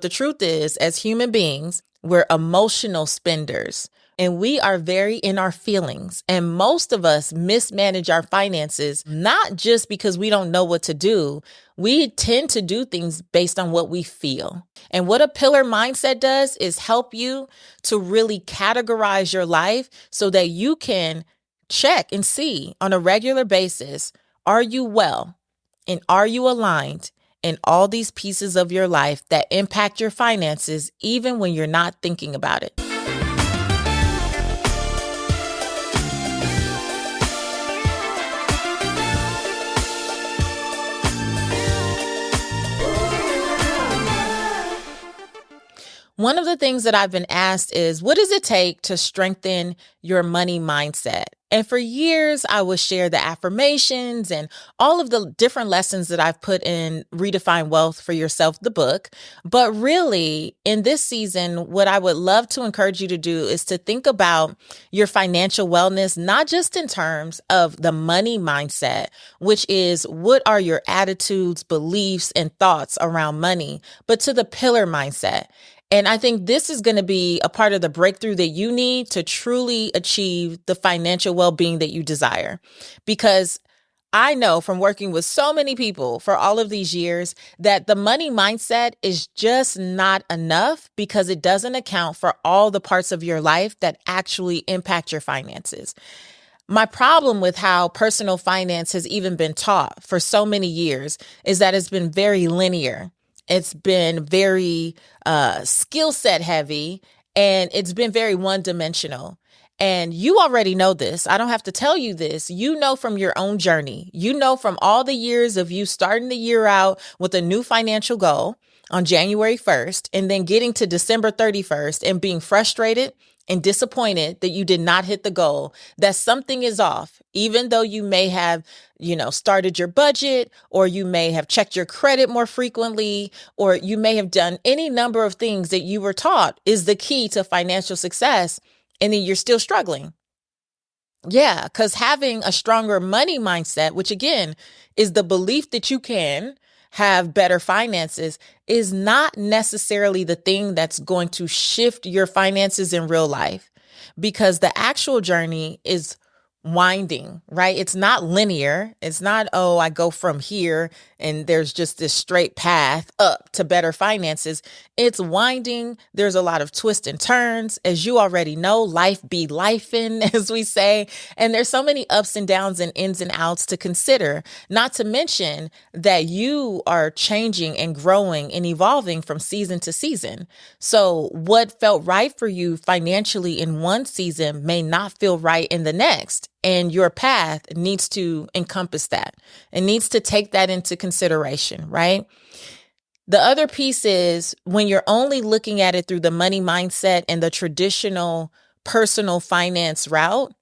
The truth is, as human beings, we're emotional spenders and we are very in our feelings. And most of us mismanage our finances, not just because we don't know what to do. We tend to do things based on what we feel. And what a pillar mindset does is help you to really categorize your life so that you can check and see on a regular basis, are you well and are you aligned in all these pieces of your life that impact your finances, even when you're not thinking about it. One of the things that I've been asked is, what does it take to strengthen your money mindset? And for years, I would share the affirmations and all of the different lessons that I've put in Redefine Wealth for Yourself, the book. But really, in this season, what I would love to encourage you to do is to think about your financial wellness, not just in terms of the money mindset, which is what are your attitudes, beliefs, and thoughts around money, but to the pillar mindset. And I think this is going to be a part of the breakthrough that you need to truly achieve the financial well-being that you desire. Because I know from working with so many people for all of these years that the money mindset is just not enough because it doesn't account for all the parts of your life that actually impact your finances. My problem with how personal finance has even been taught for so many years is that it's been very linear. It's been very skill set heavy, and it's been very one-dimensional. And you already know this. I don't have to tell you this. You know from your own journey. You know from all the years of you starting the year out with a new financial goal on January 1st and then getting to December 31st and being frustrated and disappointed that you did not hit the goal, that something is off, even though you may have, started your budget, or you may have checked your credit more frequently, or you may have done any number of things that you were taught is the key to financial success. And then you're still struggling. Yeah, because having a stronger money mindset, which again is the belief that you can have better finances, is not necessarily the thing that's going to shift your finances in real life, because the actual journey is winding, right? It's not linear. It's not, oh, I go from here and there's just this straight path up to better finances. It's winding. There's a lot of twists and turns. As you already know, life be lifing, as we say. And there's so many ups and downs and ins and outs to consider, not to mention that you are changing and growing and evolving from season to season. So what felt right for you financially in one season may not feel right in the next. And your path needs to encompass that. It needs to take that into consideration, right? The other piece is when you're only looking at it through the money mindset and the traditional personal finance route,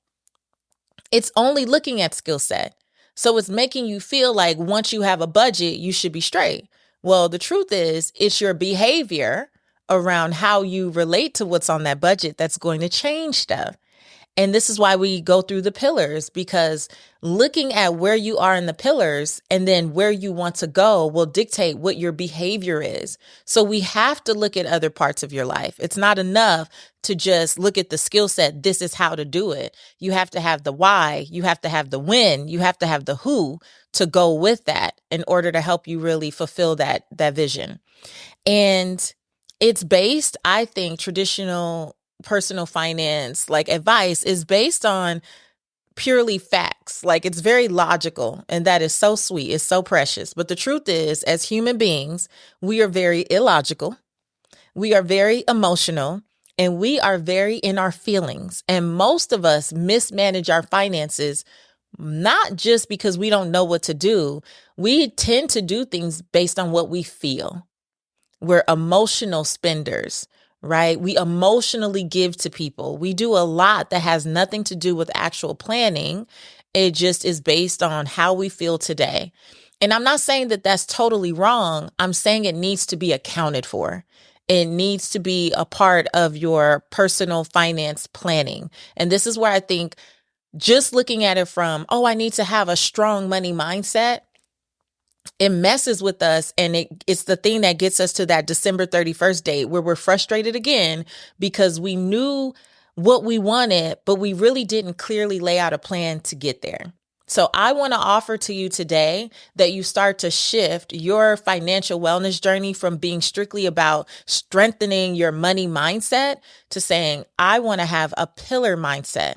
it's only looking at skill set. So it's making you feel like once you have a budget, you should be straight. Well, the truth is, it's your behavior around how you relate to what's on that budget that's going to change stuff. And this is why we go through the pillars, because looking at where you are in the pillars and then where you want to go will dictate what your behavior is. So we have to look at other parts of your life. It's not enough to just look at the skill set. This is how to do it. You have to have the why. You have to have the when. You have to have the who to go with that in order to help you really fulfill that vision. And it's based, I think, traditional personal finance like advice is based on purely facts. Like, it's very logical, and that is so sweet. It's so precious. But the truth is, as human beings, we are very illogical. We are very emotional, and we are very in our feelings. And most of us mismanage our finances, not just because we don't know what to do. We tend to do things based on what we feel. We're emotional spenders. Right? We emotionally give to people. We do a lot that has nothing to do with actual planning. It just is based on how we feel today. And I'm not saying that that's totally wrong. I'm saying it needs to be accounted for. It needs to be a part of your personal finance planning. And this is where I think just looking at it from, oh, I need to have a strong money mindset, it messes with us, and it's the thing that gets us to that December 31st date where we're frustrated again because we knew what we wanted, but we really didn't clearly lay out a plan to get there. So I want to offer to you today that you start to shift your financial wellness journey from being strictly about strengthening your money mindset to saying, I want to have a pillar mindset.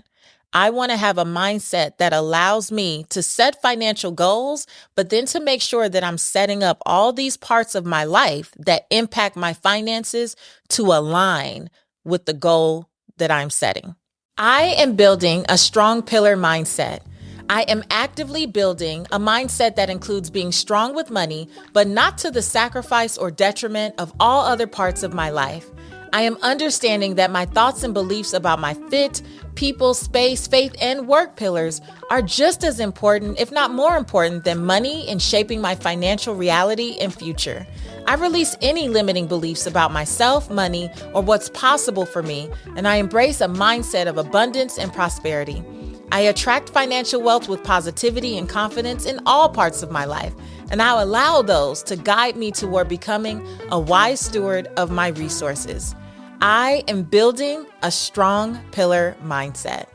I want to have a mindset that allows me to set financial goals, but then to make sure that I'm setting up all these parts of my life that impact my finances to align with the goal that I'm setting. I am building a strong pillar mindset. I am actively building a mindset that includes being strong with money, but not to the sacrifice or detriment of all other parts of my life. I am understanding that my thoughts and beliefs about my fit, people, space, faith, and work pillars are just as important, if not more important, than money in shaping my financial reality and future. I release any limiting beliefs about myself, money, or what's possible for me, and I embrace a mindset of abundance and prosperity. I attract financial wealth with positivity and confidence in all parts of my life, and I allow those to guide me toward becoming a wise steward of my resources. I am building a strong pillar mindset.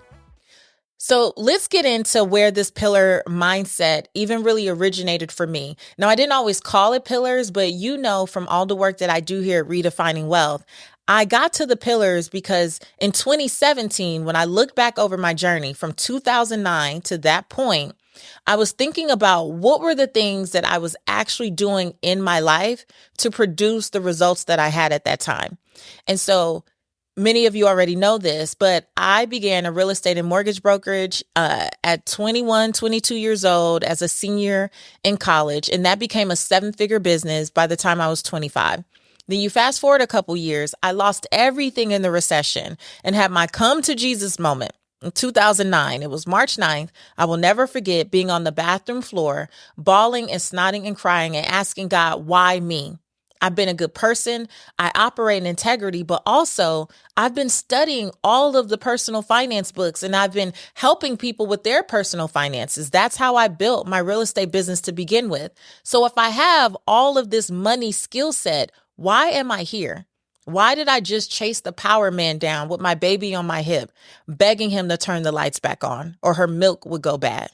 So let's get into where this pillar mindset even really originated for me. Now, I didn't always call it pillars, but you know, from all the work that I do here at Redefining Wealth, I got to the pillars because in 2017, when I look back over my journey from 2009 to that point, I was thinking about what were the things that I was actually doing in my life to produce the results that I had at that time. And so many of you already know this, but I began a real estate and mortgage brokerage at 21, 22 years old as a senior in college. And that became a 7-figure business by the time I was 25. Then you fast forward a couple years, I lost everything in the recession and had my come to Jesus moment. In 2009, it was March 9th. I will never forget being on the bathroom floor, bawling and snotting and crying and asking God, why me? I've been a good person. I operate in integrity, but also I've been studying all of the personal finance books and I've been helping people with their personal finances. That's how I built my real estate business to begin with. So if I have all of this money skill set, why am I here? Why did I just chase the power man down with my baby on my hip, begging him to turn the lights back on or her milk would go bad?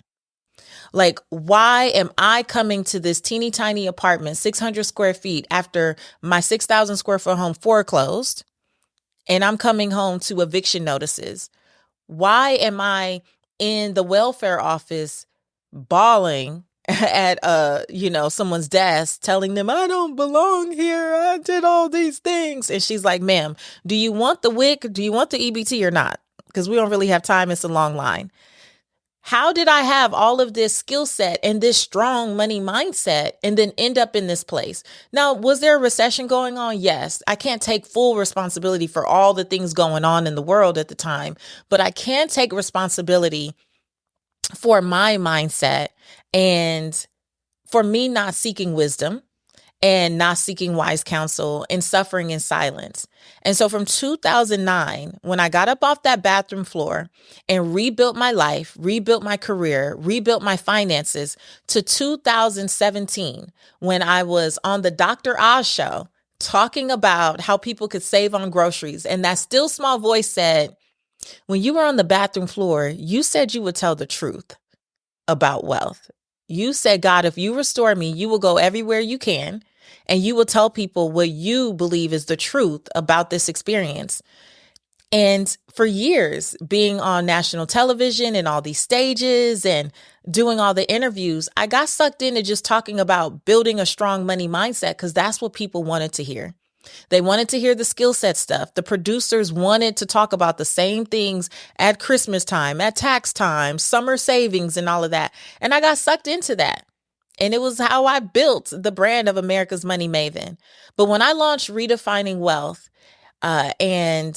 Like, why am I coming to this teeny tiny apartment, 600 square feet after my 6,000 square foot home foreclosed, and I'm coming home to eviction notices? Why am I in the welfare office bawling at someone's desk telling them I don't belong here, I did all these things? And she's like, ma'am, do you want the WIC? Do you want the EBT or not? Because we don't really have time. It's a long line. How did I have all of this skill set and this strong money mindset and then end up in this place? Now, was there a recession going on? Yes. I can't take full responsibility for all the things going on in the world at the time, but I can take responsibility for my mindset and for me not seeking wisdom and not seeking wise counsel and suffering in silence. And so from 2009, when I got up off that bathroom floor and rebuilt my life, rebuilt my career, rebuilt my finances, to 2017, when I was on the Dr. Oz show talking about how people could save on groceries. And that still small voice said, when you were on the bathroom floor, you said you would tell the truth about wealth. You said, God, if you restore me, you will go everywhere you can. And you will tell people what you believe is the truth about this experience. And for years, being on national television and all these stages and doing all the interviews, I got sucked into just talking about building a strong money mindset because that's what people wanted to hear. They wanted to hear the skill set stuff. The producers wanted to talk about the same things at Christmas time, at tax time, summer savings and all of that. And I got sucked into that. And it was how I built the brand of America's Money Maven. But when I launched Redefining Wealth and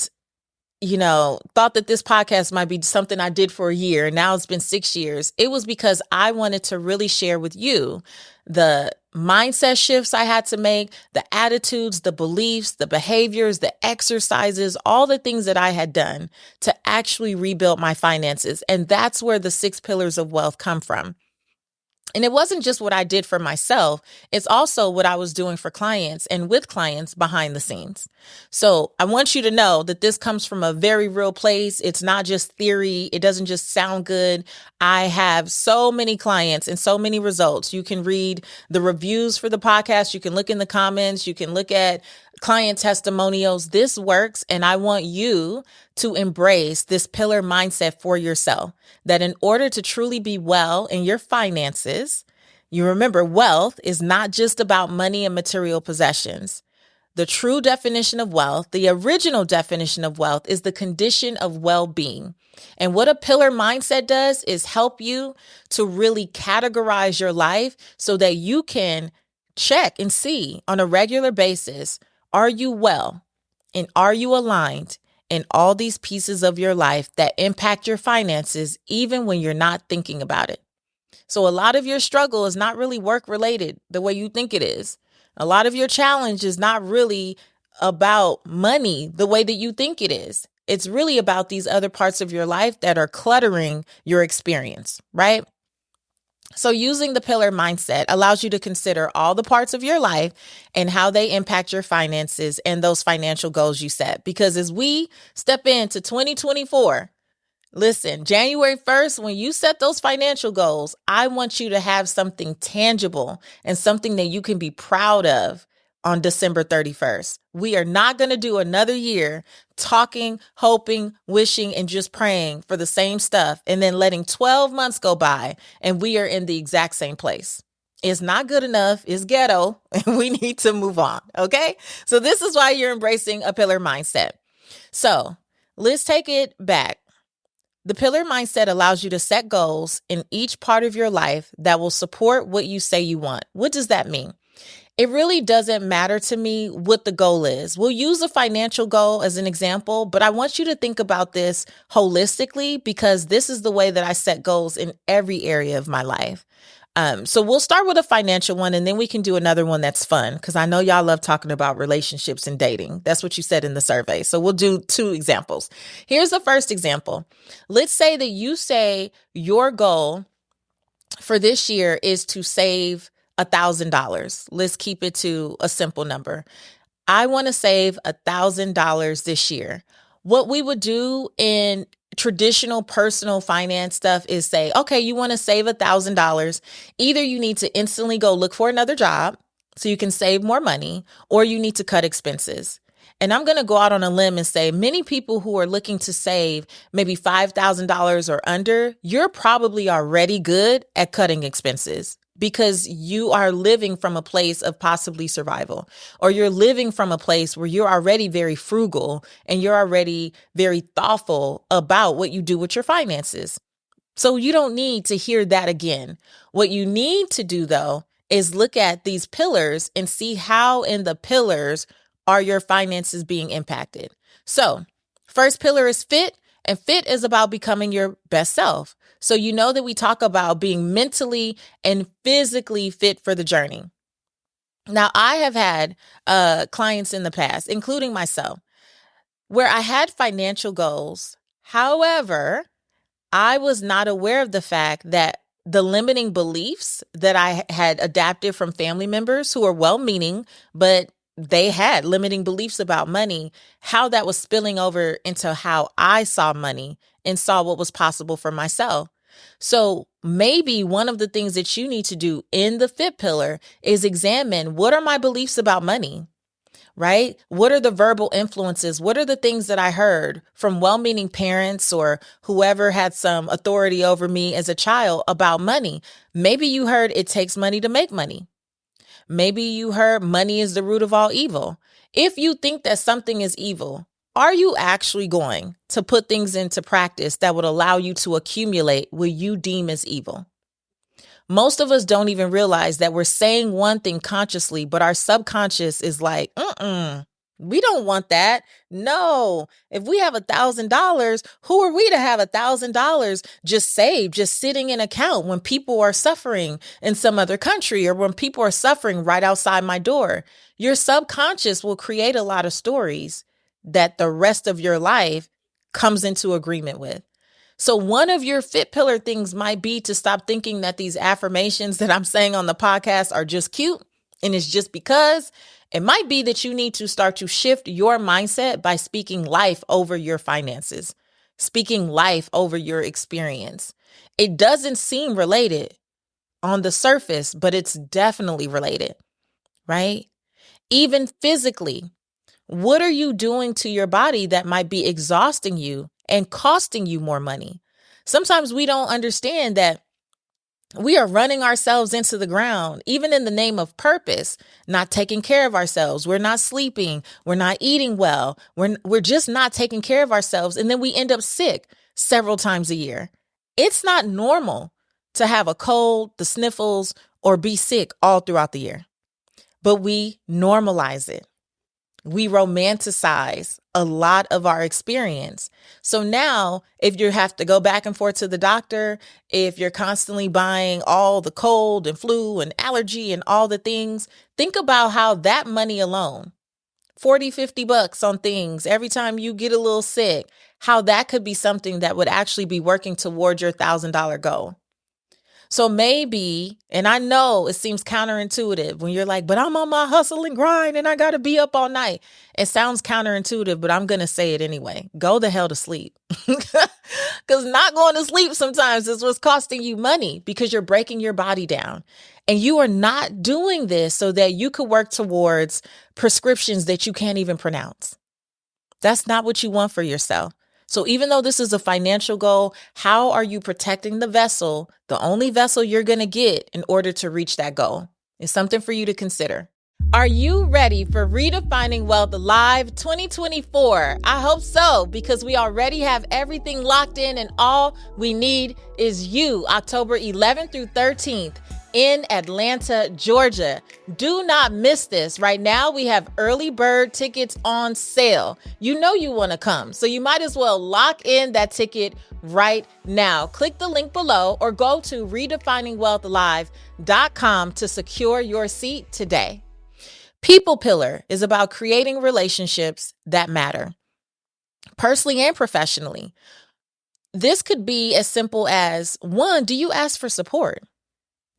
thought that this podcast might be something I did for a year, and now it's been 6 years, it was because I wanted to really share with you the mindset shifts I had to make, the attitudes, the beliefs, the behaviors, the exercises, all the things that I had done to actually rebuild my finances. And that's where the 6 pillars of wealth come from. And it wasn't just what I did for myself. It's also what I was doing for clients and with clients behind the scenes. So I want you to know that this comes from a very real place. It's not just theory. It doesn't just sound good. I have so many clients and so many results. You can read the reviews for the podcast. You can look in the comments. You can look at client testimonials. This works. And I want you to embrace this pillar mindset for yourself, that in order to truly be well in your finances, you remember wealth is not just about money and material possessions. The true definition of wealth, the original definition of wealth, is the condition of well-being. And what a pillar mindset does is help you to really categorize your life so that you can check and see on a regular basis, are you well and are you aligned in all these pieces of your life that impact your finances, even when you're not thinking about it. So a lot of your struggle is not really work related the way you think it is. A lot of your challenge is not really about money the way that you think it is. It's really about these other parts of your life that are cluttering your experience, right? So using the pillar mindset allows you to consider all the parts of your life and how they impact your finances and those financial goals you set. Because as we step into 2024, listen, January 1st, when you set those financial goals, I want you to have something tangible and something that you can be proud of on December 31st. We are not going to do another year talking, hoping, wishing, and just praying for the same stuff and then letting 12 months go by and we are in the exact same place. It's not good enough. It's ghetto and we need to move on. Okay. So this is why you're embracing a pillar mindset. So let's take it back. The pillar mindset allows you to set goals in each part of your life that will support what you say you want. What does that mean? It really doesn't matter to me what the goal is. We'll use a financial goal as an example, but I want you to think about this holistically because this is the way that I set goals in every area of my life. So we'll start with a financial one and then we can do another one that's fun because I know y'all love talking about relationships and dating. That's what you said in the survey. So we'll do 2 examples. Here's the first example. Let's say that you say your goal for this year is to save $1,000. Let's keep it to a simple number. I want to save $1,000 this year. What we would do in traditional personal finance stuff is say, okay, you want to save $1,000. Either you need to instantly go look for another job so you can save more money, or you need to cut expenses. And I'm going to go out on a limb and say many people who are looking to save maybe $5,000 or under, you're probably already good at cutting expenses because you are living from a place of possibly survival, or you're living from a place where you're already very frugal and you're already very thoughtful about what you do with your finances. So you don't need to hear that again. What you need to do, though, is look at these pillars and see how in the pillars are your finances being impacted. So first pillar is fit, and fit is about becoming your best self. So you know that we talk about being mentally and physically fit for the journey. Now, I have had clients in the past, including myself, where I had financial goals. However, I was not aware of the fact that the limiting beliefs that I had adapted from family members who are well-meaning, but they had limiting beliefs about money, how that was spilling over into how I saw money and saw what was possible for myself. So maybe one of the things that you need to do in the fit pillar is examine, what are my beliefs about money, right? What are the verbal influences? What are the things that I heard from well-meaning parents or whoever had some authority over me as a child about money? Maybe you heard it takes money to make money. Maybe you heard money is the root of all evil. If you think that something is evil, are you actually going to put things into practice that would allow you to accumulate what you deem as evil? Most of us don't even realize that we're saying one thing consciously, but our subconscious is like, we don't want that. No, if we have $1,000, who are we to have $1,000 just saved, just sitting in account when people are suffering in some other country or when people are suffering right outside my door? Your subconscious will create a lot of stories that the rest of your life comes into agreement with. So one of your fit pillar things might be to stop thinking that these affirmations that I'm saying on the podcast are just cute and it's just because. It might be that you need to start to shift your mindset by speaking life over your finances, speaking life over your experience. It doesn't seem related on the surface, but it's definitely related, right? Even physically, what are you doing to your body that might be exhausting you and costing you more money? Sometimes we don't understand that we are running ourselves into the ground, even in the name of purpose, not taking care of ourselves. We're not sleeping. We're not eating well. We're just not taking care of ourselves. And then we end up sick several times a year. It's not normal to have a cold, the sniffles, or be sick all throughout the year. But we normalize it. We romanticize a lot of our experience. So now, if you have to go back and forth to the doctor, if you're constantly buying all the cold and flu and allergy and all the things, think about how that money alone, 40, 50 bucks on things every time you get a little sick, how that could be something that would actually be working toward your $1,000 goal. So maybe, and I know it seems counterintuitive when you're like, but I'm on my hustle and grind and I got to be up all night. It sounds counterintuitive, but I'm going to say it anyway. Go the hell to sleep. Because not going to sleep sometimes is what's costing you money because you're breaking your body down. And you are not doing this so that you could work towards prescriptions that you can't even pronounce. That's not what you want for yourself. So even though this is a financial goal, how are you protecting the vessel, the only vessel you're going to get in order to reach that goal? It's something for you to consider. Are you ready for Redefining Wealth Live 2024? I hope so, because we already have everything locked in and all we need is you, October 11th through 13th. In Atlanta, Georgia. Do not miss this. Right now, we have early bird tickets on sale. You know you want to come, so you might as well lock in that ticket right now. Click the link below or go to redefiningwealthlive.com to secure your seat today. People Pillar is about creating relationships that matter, personally and professionally. This could be as simple as, one, do you ask for support?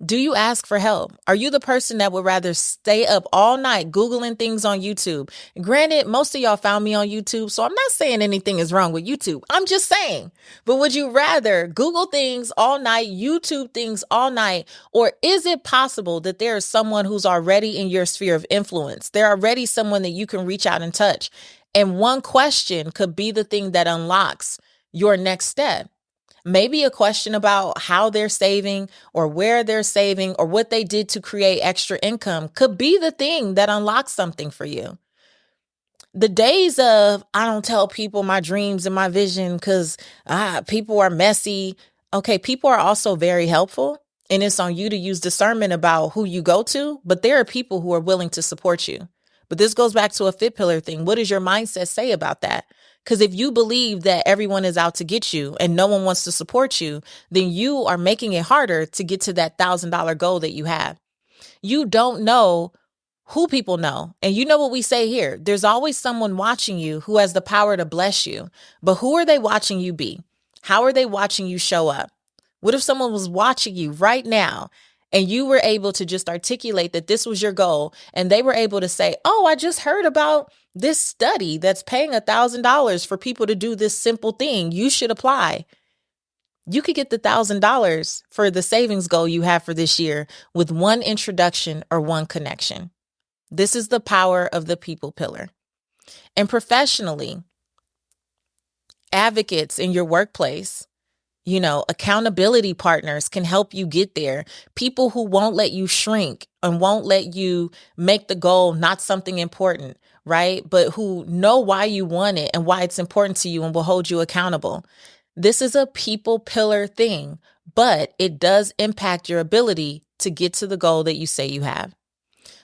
Do you ask for help? Are you the person that would rather stay up all night Googling things on YouTube? Granted, most of y'all found me on YouTube, so I'm not saying anything is wrong with YouTube. I'm just saying. But would you rather Google things all night, YouTube things all night? Or is it possible that there is someone who's already in your sphere of influence? They're already someone that you can reach out and touch. And one question could be the thing that unlocks your next step. Maybe a question about how they're saving or where they're saving or what they did to create extra income could be the thing that unlocks something for you. The days of, I don't tell people my dreams and my vision because people are messy. Okay, people are also very helpful. And it's on you to use discernment about who you go to. But there are people who are willing to support you. But this goes back to a fit pillar thing. What does your mindset say about that? Because if you believe that everyone is out to get you and no one wants to support you, then you are making it harder to get to that $1,000 goal that you have. You don't know who people know. And you know what we say here. There's always someone watching you who has the power to bless you. But who are they watching you be? How are they watching you show up? What if someone was watching you right now and you were able to just articulate that this was your goal and they were able to say, oh, I just heard about this study that's paying $1,000 for people to do this simple thing. You should apply. You could get the $1,000 for the savings goal you have for this year with one introduction or one connection. This is the power of the people pillar. And professionally, advocates in your workplace, accountability partners can help you get there. People who won't let you shrink and won't let you make the goal not something important, right? But who know why you want it and why it's important to you and will hold you accountable. This is a people pillar thing, but it does impact your ability to get to the goal that you say you have.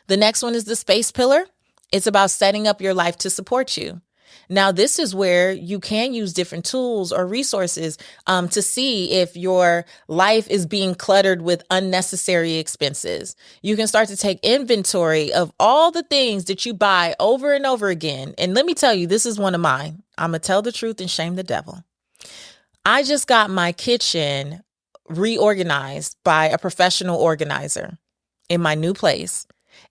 The next one is the space pillar. It's about setting up your life to support you. Now, this is where you can use different tools or resources to see if your life is being cluttered with unnecessary expenses. You can start to take inventory of all the things that you buy over and over again. And let me tell you, this is one of mine. I'm going to tell the truth and shame the devil. I just got my kitchen reorganized by a professional organizer in my new place.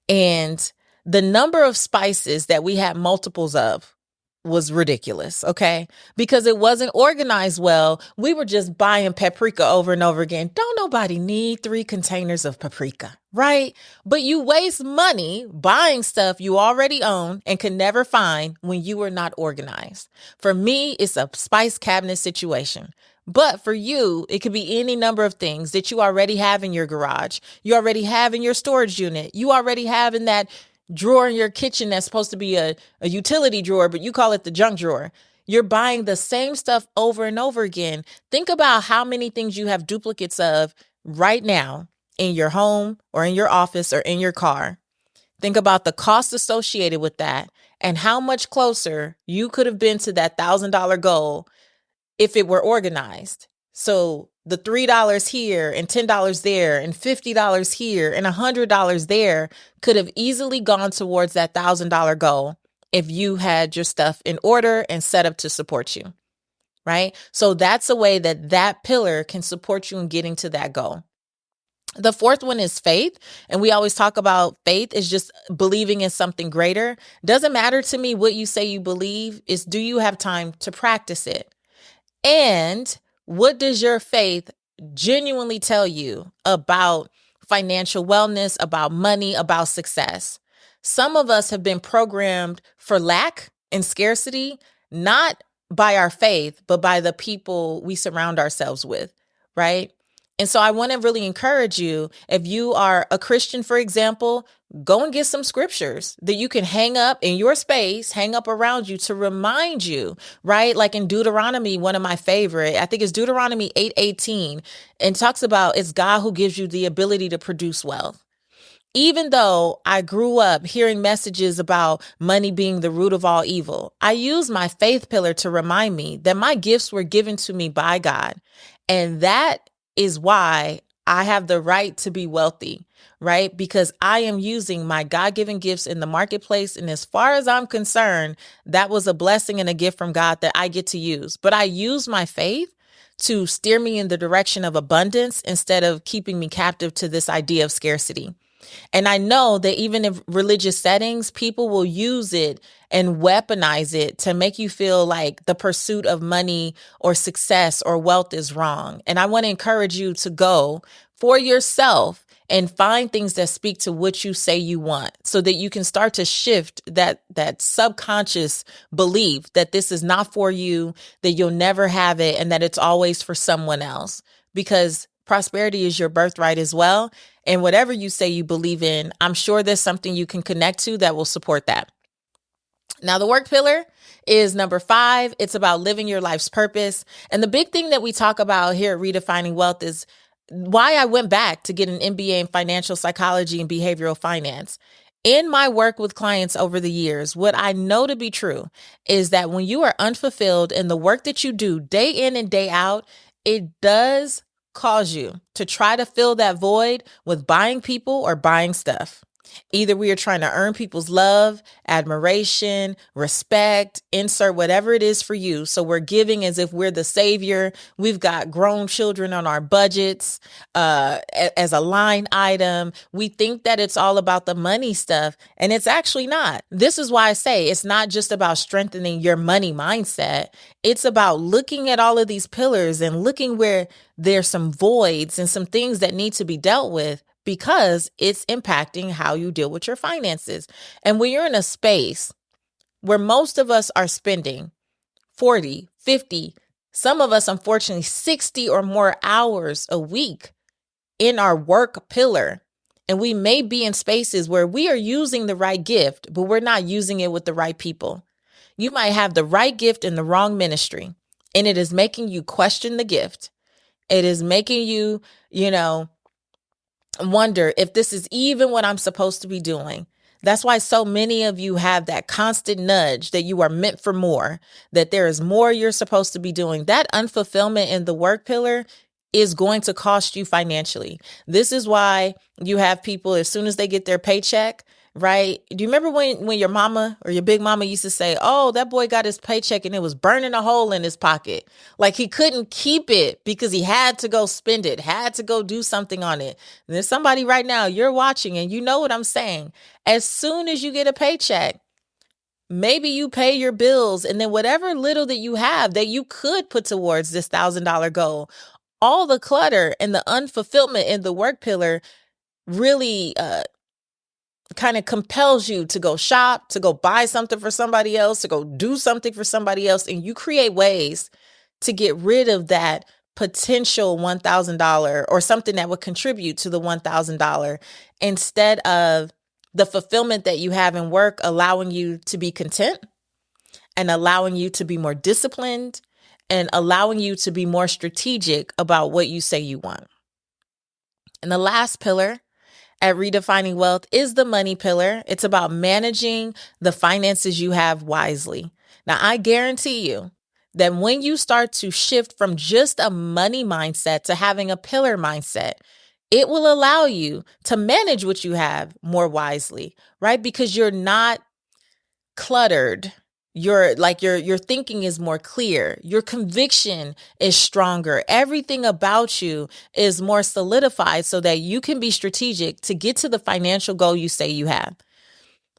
And the number of spices that we had multiples of was ridiculous, okay? Because it wasn't organized well. We were just buying paprika over and over again. Don't nobody need 3 containers of paprika, right? But you waste money buying stuff you already own and can never find when you are not organized. For me, it's a spice cabinet situation. But for you, it could be any number of things that you already have in your garage. You already have in your storage unit. You already have in that drawer in your kitchen that's supposed to be a utility drawer, but you call it the junk drawer. You're buying the same stuff over and over again. Think about how many things you have duplicates of right now in your home or in your office or in your car. Think about the cost associated with that and how much closer you could have been to that $1,000 goal if it were organized. So the $3 here and $10 there and $50 here and $100 there could have easily gone towards that $1,000 goal if you had your stuff in order and set up to support you, right? So that's a way that that pillar can support you in getting to that goal. The fourth one is faith. And we always talk about faith is just believing in something greater. Doesn't matter to me what you say you believe, is do you have time to practice it? And what does your faith genuinely tell you about financial wellness, about money, about success? Some of us have been programmed for lack and scarcity, not by our faith, but by the people we surround ourselves with, right? And so I want to really encourage you, if you are a Christian, for example, go and get some scriptures that you can hang up in your space, hang up around you to remind you, right? Like in Deuteronomy, one of my favorite, I think it's Deuteronomy 8:18, and talks about it's God who gives you the ability to produce wealth. Even though I grew up hearing messages about money being the root of all evil, I use my faith pillar to remind me that my gifts were given to me by God. And that is why I have the right to be wealthy, right? Because I am using my God-given gifts in the marketplace. And as far as I'm concerned, that was a blessing and a gift from God that I get to use. But I use my faith to steer me in the direction of abundance instead of keeping me captive to this idea of scarcity. And I know that even in religious settings, people will use it and weaponize it to make you feel like the pursuit of money or success or wealth is wrong. And I want to encourage you to go for yourself and find things that speak to what you say you want so that you can start to shift that subconscious belief that this is not for you, that you'll never have it, and that it's always for someone else. Because prosperity is your birthright as well. And whatever you say you believe in, I'm sure there's something you can connect to that will support that. Now, the work pillar is number 5. It's about living your life's purpose. And the big thing that we talk about here at Redefining Wealth is why I went back to get an MBA in financial psychology and behavioral finance. In my work with clients over the years, what I know to be true is that when you are unfulfilled in the work that you do day in and day out, it does cause you to try to fill that void with buying people or buying stuff. Either we are trying to earn people's love, admiration, respect, insert whatever it is for you. So we're giving as if we're the savior. We've got grown children on our budgets as a line item. We think that it's all about the money stuff, and it's actually not. This is why I say it's not just about strengthening your money mindset. It's about looking at all of these pillars and looking where there's some voids and some things that need to be dealt with, because it's impacting how you deal with your finances. And when you're in a space where most of us are spending 40, 50, some of us, unfortunately, 60 or more hours a week in our work pillar, and we may be in spaces where we are using the right gift, but we're not using it with the right people. You might have the right gift in the wrong ministry, and it is making you question the gift. It is making you, wonder if this is even what I'm supposed to be doing. That's why so many of you have that constant nudge that you are meant for more, that there is more you're supposed to be doing. That unfulfillment in the work pillar is going to cost you financially. This is why you have people, as soon as they get their paycheck, right? Do you remember when your mama or your big mama used to say, oh, that boy got his paycheck and it was burning a hole in his pocket? Like he couldn't keep it because he had to go spend it, had to go do something on it. And there's somebody right now, you're watching and you know what I'm saying. As soon as you get a paycheck, maybe you pay your bills and then whatever little that you have that you could put towards this $1,000 goal, all the clutter and the unfulfillment in the work pillar really kind of compels you to go shop, to go buy something for somebody else, to go do something for somebody else. And you create ways to get rid of that potential $1,000 or something that would contribute to the $1,000 instead of the fulfillment that you have in work, allowing you to be content and allowing you to be more disciplined and allowing you to be more strategic about what you say you want. And the last pillar at Redefining Wealth is the money pillar. It's about managing the finances you have wisely. Now, I guarantee you that when you start to shift from just a money mindset to having a pillar mindset, it will allow you to manage what you have more wisely, right? Because you're not cluttered. Your thinking is more clear. Your conviction is stronger. Everything about you is more solidified so that you can be strategic to get to the financial goal you say you have.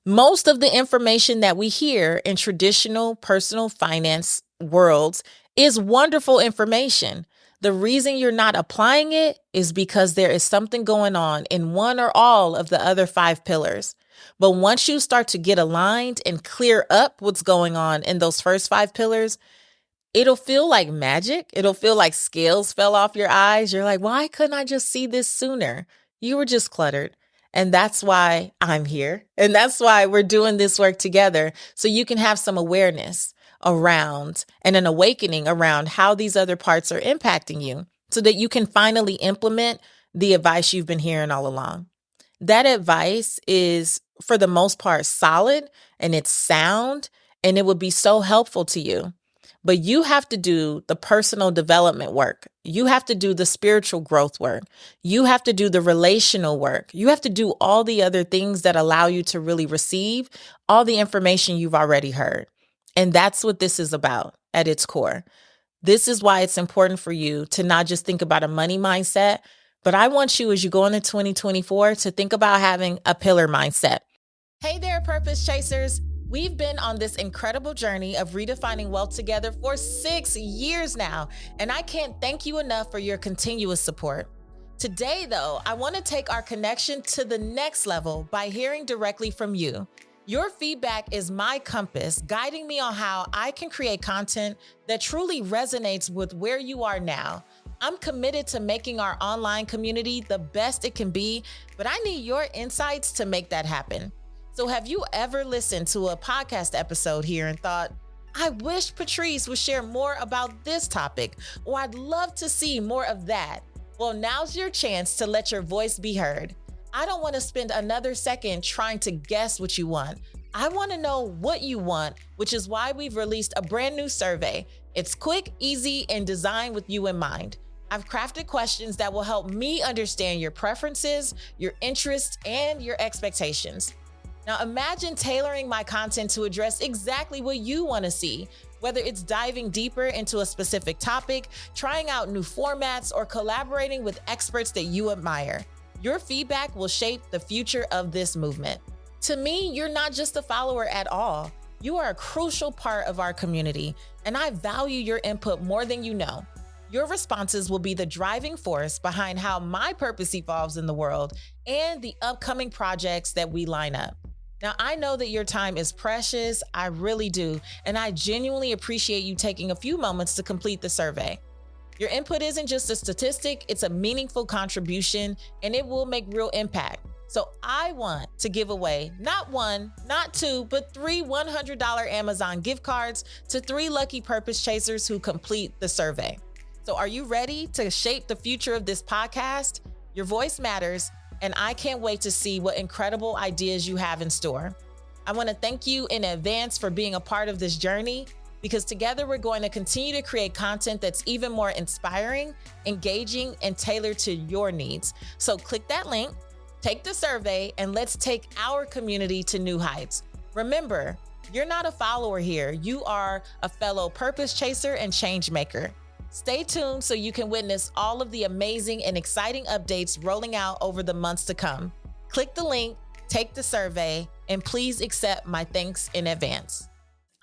Most of the information that we hear in traditional personal finance worlds is wonderful information. The reason you're not applying it is because there is something going on in one or all of the other 5 pillars. But once you start to get aligned and clear up what's going on in those first 5 pillars, it'll feel like magic. It'll feel like scales fell off your eyes. You're like, why couldn't I just see this sooner? You were just cluttered. And that's why I'm here. And that's why we're doing this work together. So you can have some awareness around and an awakening around how these other parts are impacting you so that you can finally implement the advice you've been hearing all along. That advice is, for the most part, solid and it's sound and it would be so helpful to you. But you have to do the personal development work. You have to do the spiritual growth work. You have to do the relational work. You have to do all the other things that allow you to really receive all the information you've already heard. And that's what this is about at its core. This is why it's important for you to not just think about a money mindset, but I want you, as you go into 2024, to think about having a pillar mindset. Hey there, purpose chasers. We've been on this incredible journey of redefining wealth together for 6 years now, and I can't thank you enough for your continuous support. Today, though, I want to take our connection to the next level by hearing directly from you. Your feedback is my compass, guiding me on how I can create content that truly resonates with where you are now. I'm committed to making our online community the best it can be, but I need your insights to make that happen. So have you ever listened to a podcast episode here and thought, I wish Patrice would share more about this topic, or I'd love to see more of that? Well, now's your chance to let your voice be heard. I don't want to spend another second trying to guess what you want. I want to know what you want, which is why we've released a brand new survey. It's quick, easy, and designed with you in mind. I've crafted questions that will help me understand your preferences, your interests, and your expectations. Now imagine tailoring my content to address exactly what you want to see, whether it's diving deeper into a specific topic, trying out new formats, or collaborating with experts that you admire. Your feedback will shape the future of this movement. To me, you're not just a follower at all. You are a crucial part of our community, and I value your input more than you know. Your responses will be the driving force behind how my purpose evolves in the world and the upcoming projects that we line up. Now, I know that your time is precious. I really do. And I genuinely appreciate you taking a few moments to complete the survey. Your input isn't just a statistic, it's a meaningful contribution, and it will make real impact. So I want to give away not 1, not 2, but 3 $100 Amazon gift cards to 3 lucky purpose chasers who complete the survey. So are you ready to shape the future of this podcast? Your voice matters, and I can't wait to see what incredible ideas you have in store. I want to thank you in advance for being a part of this journey, because together we're going to continue to create content that's even more inspiring, engaging, and tailored to your needs. So click that link, Take the survey and let's take our community to new heights. Remember, you're not a follower here. You are a fellow purpose chaser and change maker. Stay tuned so you can witness all of the amazing and exciting updates rolling out over the months to come. Click the link, take the survey, and please accept my thanks in advance.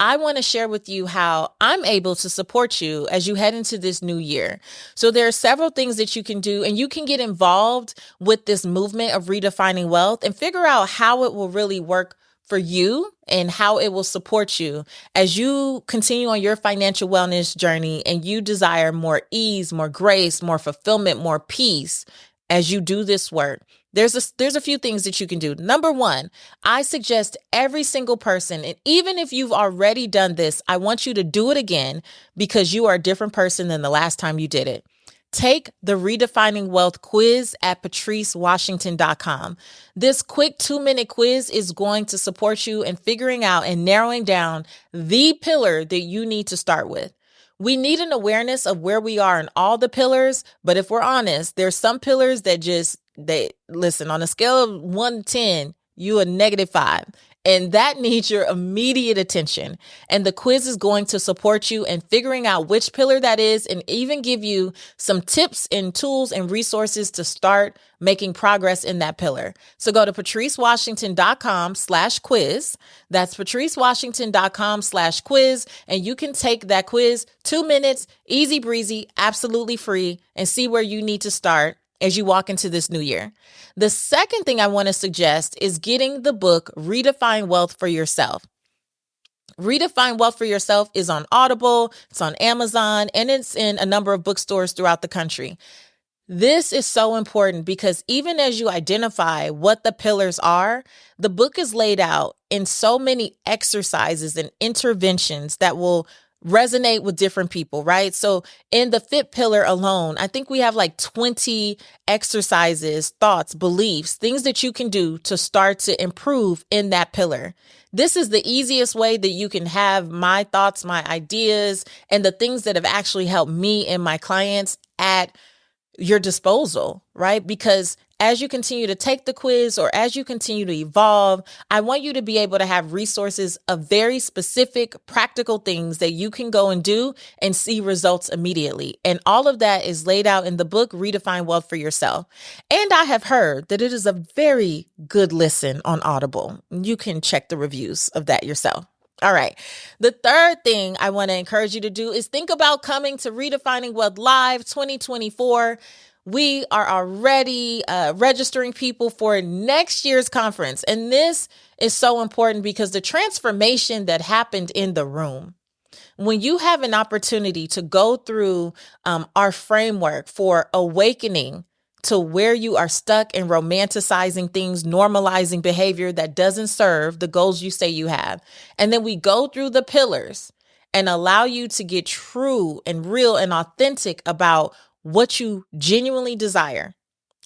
I want to share with you how I'm able to support you as you head into this new year. So there are several things that you can do, and you can get involved with this movement of redefining wealth and figure out how it will really work for you and how it will support you as you continue on your financial wellness journey and you desire more ease, more grace, more fulfillment, more peace as you do this work. There's a few things that you can do. Number one, I suggest every single person, and even if you've already done this, I want you to do it again because you are a different person than the last time you did it. Take the Redefining Wealth quiz at patricewashington.com. This quick 2-minute quiz is going to support you in figuring out and narrowing down the pillar that you need to start with. We need an awareness of where we are in all the pillars, but if we're honest, there's some pillars that listen, on a scale of 1 to 10, you a -5. And that needs your immediate attention. And the quiz is going to support you in figuring out which pillar that is and even give you some tips and tools and resources to start making progress in that pillar. So go to patricewashington.com/quiz. That's patricewashington.com/quiz. And you can take that quiz, 2 minutes, easy breezy, absolutely free, and see where you need to start as you walk into this new year. The second thing I want to suggest is getting the book Redefine Wealth for yourself. Redefine Wealth for yourself is on Audible, it's on Amazon, and it's in a number of bookstores throughout the country. This is so important because even as you identify what the pillars are, the book is laid out in so many exercises and interventions that will resonate with different people, right? So in the fit pillar alone, I think we have like 20 exercises, thoughts, beliefs, things that you can do to start to improve in that pillar. This is the easiest way that you can have my thoughts, my ideas, and the things that have actually helped me and my clients at your disposal, right? Because as you continue to take the quiz or as you continue to evolve, I want you to be able to have resources of very specific, practical things that you can go and do and see results immediately. And all of that is laid out in the book, Redefine Wealth for Yourself. And I have heard that it is a very good listen on Audible. You can check the reviews of that yourself. All right. The third thing I want to encourage you to do is think about coming to Redefining Wealth Live 2024. We are already registering people for next year's conference. And this is so important because the transformation that happened in the room, when you have an opportunity to go through our framework for awakening to where you are stuck in romanticizing things, normalizing behavior that doesn't serve the goals you say you have. And then we go through the pillars and allow you to get true and real and authentic about what you genuinely desire.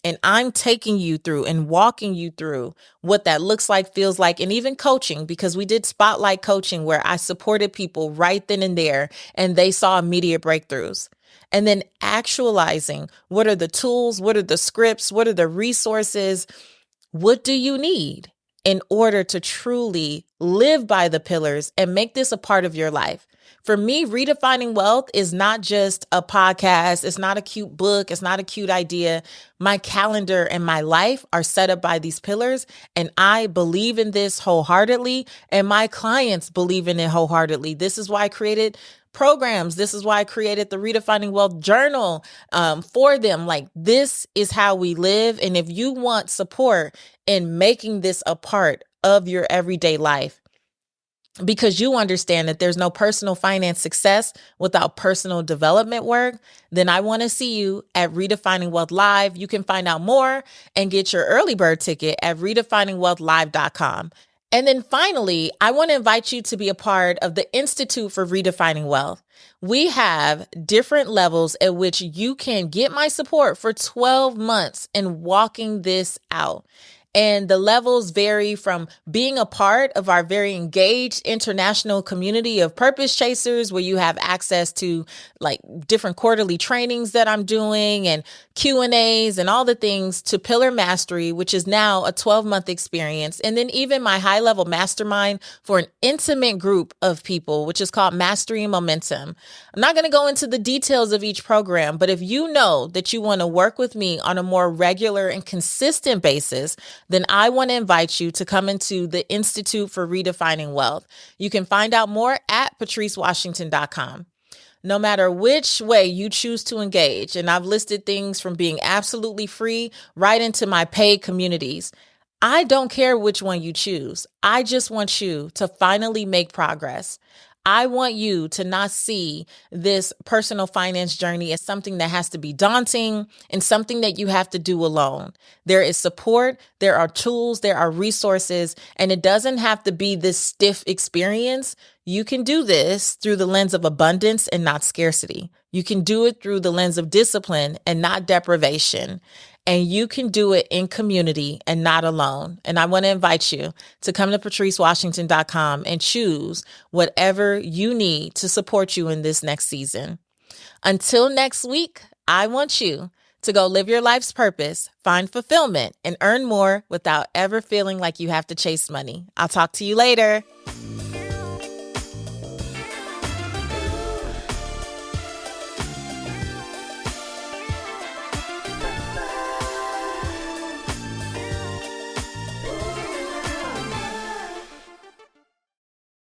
And I'm taking you through and walking you through what that looks like, feels like, and even coaching, because we did spotlight coaching where I supported people right then and there, and they saw immediate breakthroughs. And then actualizing what are the tools, what are the scripts, what are the resources, what do you need in order to truly live by the pillars and make this a part of your life? For me, Redefining Wealth is not just a podcast. It's not a cute book. It's not a cute idea. My calendar and my life are set up by these pillars, and I believe in this wholeheartedly, and my clients believe in it wholeheartedly. This is why I created programs. This is why I created the Redefining Wealth Journal for them. Like, this is how we live. And if you want support in making this a part of your everyday life, because you understand that there's no personal finance success without personal development work, then I want to see you at Redefining Wealth Live. You can find out more and get your early bird ticket at redefiningwealthlive.com. And then finally, I want to invite you to be a part of the Institute for Redefining Wealth. We have different levels at which you can get my support for 12 months in walking this out. And the levels vary from being a part of our very engaged international community of purpose chasers, where you have access to like different quarterly trainings that I'm doing and Q&As and all the things, to Pillar Mastery, which is now a 12-month experience. And then even my high level mastermind for an intimate group of people, which is called Mastery and Momentum. I'm not going to go into the details of each program, but if you know that you want to work with me on a more regular and consistent basis, then I want to invite you to come into the Institute for Redefining Wealth. You can find out more at patricewashington.com. No matter which way you choose to engage, and I've listed things from being absolutely free right into my paid communities, I don't care which one you choose. I just want you to finally make progress. I want you to not see this personal finance journey as something that has to be daunting and something that you have to do alone. There is support, there are tools, there are resources, and it doesn't have to be this stiff experience. You can do this through the lens of abundance and not scarcity. You can do it through the lens of discipline and not deprivation. And you can do it in community and not alone. And I want to invite you to come to patricewashington.com and choose whatever you need to support you in this next season. Until next week, I want you to go live your life's purpose, find fulfillment, and earn more without ever feeling like you have to chase money. I'll talk to you later.